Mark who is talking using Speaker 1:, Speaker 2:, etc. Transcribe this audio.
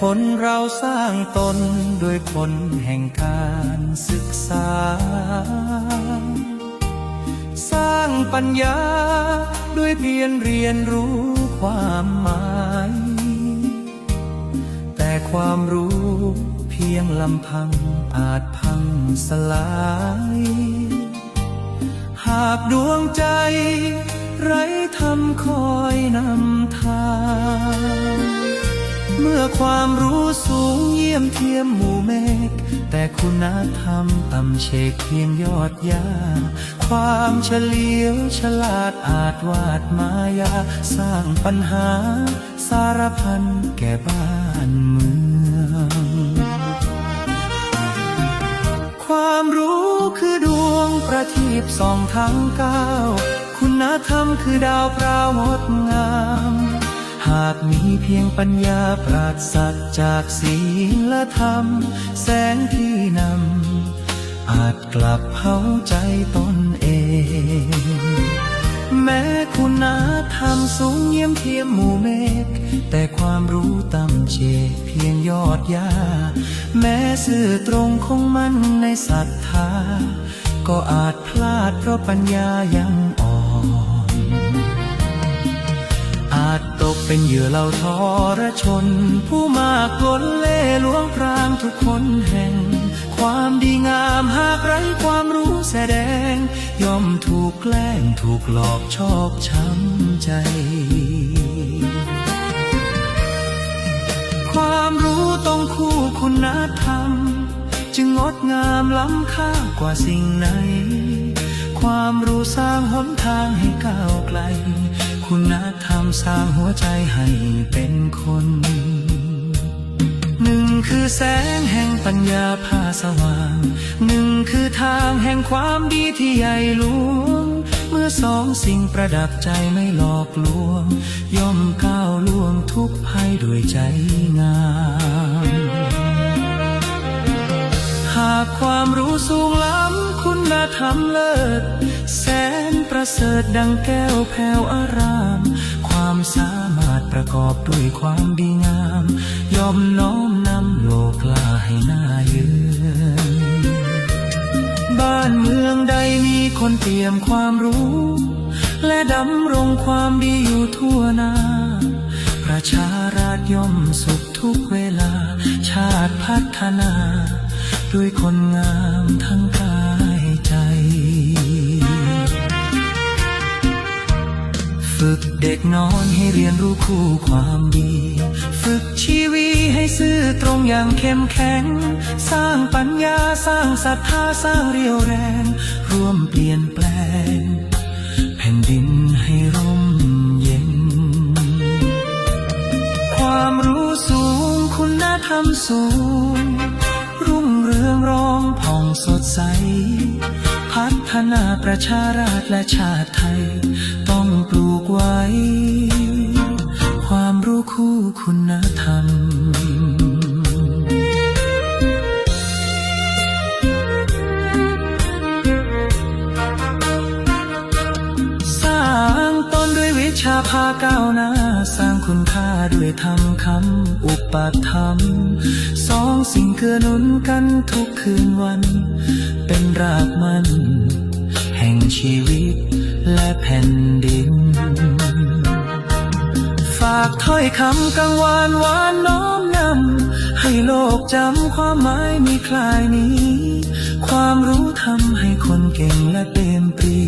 Speaker 1: คนเราสร้างตนด้วยผลแห่งการศึกษาสร้างปัญญาด้วยเพียรเรียนรู้ความหมายแต่ความรู้เพียงลำพังอาจพังสลายหากดวงใจไร้ธรรมคอยนำทางเมื่อความรู้สูงเยี่ยมเทียมหมู่เมฆแต่คุณธรรมต่ำเชกเพียงยอดหญ้าความเฉลียวฉลาดอาจวาดมายาสร้างปัญหาสารพันแก่บ้านเมืองความรู้คือดวงประทีปส่องทางก้าวคุณธรรมคือดาวพร้าวงดงามหากมีเพียงปัญญาปราศสัจจากศีลธรรมแสงที่นำอาจกลับเผาใจตนเองแม้คุณธรรมสูงเยี่ยมเทียมหมู่เมฆแต่ความรู้ต่ำเชกเพียงยอดหญ้าแม้ซื่อตรงคงมั่นในศรัทธาก็อาจพลาดเพราะปัญญายังอ่อนอาจตกเป็นเหยื่อเหล่าทรชนผู้มากกลเล่ลวงพรางทุกคนแห่งความดีงามหากไร้ความรู้แสดงย่อมถูกแกล้งถูกหลอกชอกช้ำใจความรู้ต้องคู่คุณธรรมจึงงดงามล้ำค่ากว่าสิ่งไหนความรู้สร้างหนทางให้ก้าวไกลคุณธรรมสร้างหัวใจให้เป็นคนหนึ่งคือแสงแห่งปัญญาพาสว่างหนึ่งคือทางแห่งความดีที่ใหญ่หลวงเมื่อสองสิ่งประดับใจไม่หลอกลวงย่อมก้าวล่วงทุกภัยด้วยใจงามหากความรู้สูงล้ำคุณธรรมเลิศแสนประเสริฐดังแก้วแผ่วอารามความสามารถประกอบด้วยความดีงามย่อมน้อมนำโลกลาให้น่ายืนบ้านเมืองใดมีคนเตรียมความรู้และดำรงความดีอยู่ทั่วหน้าประชาราษฎร์ย่อมสุขทุกเวลาชาติพัฒนาด้วยคนงามทั้งกายใจฝึกเด็กน้อยให้เรียนรู้คู่ความดีฝึกชีวิตให้ซื่อตรงอย่างเข้มแข็งสร้างปัญญาสร้างศรัทธาสร้างเรี่ยวแรงร่วมเปลี่ยนแปลงแผ่นดินให้ร่มเย็นความรู้สูงคุณธรรมสูงรุ่งเรืองรองผ่องสดใสพัฒนาประชาราษฎร์และชาติไทยต้องปลูกไว้ความรู้คู่คุณธรรมสร้างตนด้วยวิชาพาก้าวหน้าสร้างคุณค่าด้วยธรรมคำอุปถัมภ์สองสิ่งเกื้อหนุนกันทุกคืนวันเป็นรากมันแห่งชีวิตและแผ่นดินฝากถ้อยคำกังวานหวานน้อมนำให้โลกจำความหมายมีคลายนี้ความรู้ทำให้คนเก่งและเต็มปรี